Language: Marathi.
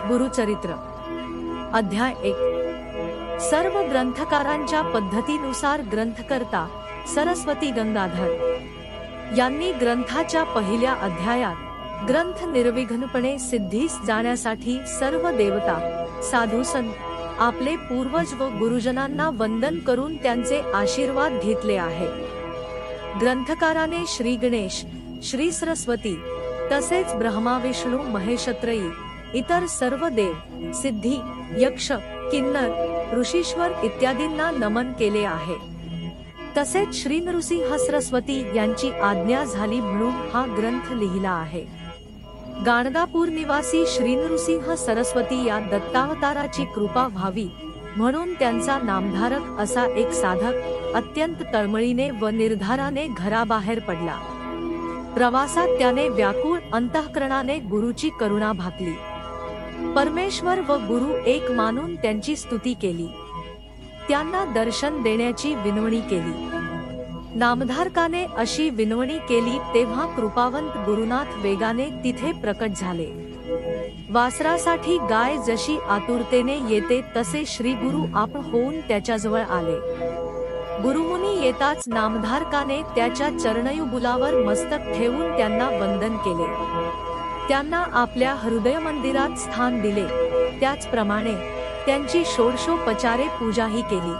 गुरुचरित्र अध्याय 1। सर्व ग्रंथकारांच्या पद्धतीनुसार ग्रंथकर्ता सरस्वती गंगाधर यांनी ग्रंथाच्या पहिल्या अध्यायात ग्रंथ निर्विघ्नपणे सिद्धीस जाण्यासाठी सर्व देवता, साधू संत, आपले पूर्वज व गुरुजनांना वंदन करून त्यांचे आशीर्वाद घेतले आहे। ग्रंथकाराने श्री गणेश, श्री सरस्वती तसेच ब्रह्मा, विष्णू, महेशत्रयी, इतर सर्व देव, सिद्धी, यक्ष, किन्नर, ऋषीश्वर इत्यादींना नमन केले आहे। तसेच श्री नृसिंह सरस्वती यांची आज्ञा झाली म्हणून हा ग्रंथ लिहिला आहे। गाणगापूर निवासी श्री नृसिंह सरस्वती या दत्तावताराची कृपा व्हावी म्हणून त्यांचा नामधारक असा एक साधक अत्यंत तळमळीने व निर्धाराने घराबाहेर पडला। प्रवासात त्याने व्याकुळ अंतःकरणाने गुरुची करुणा भाकली। परमेश्वर व गुरु एक मानून त्यांची स्तुती केली, त्यांना दर्शन देण्याची विनवणी केली। नामधारकाने अशी विनवणी केली तेव्हा कृपावंत गुरुनाथ वेगाने तिथे प्रकट झाले। वासरासाठी गाय जशी आतुरतेने येते तसे श्री गुरु आपण होऊन त्याच्याजवळ आले। गुरुमुनी येताच नामधारकाने त्याच्या चरणयुगुलावर मस्तक ठेवून त्यांना वंदन केले, त्यांना आपल्या हृदय मंदिरात स्थान दिले। त्याचप्रमाणे त्यांची षोडशोपचारे पूजाही केली।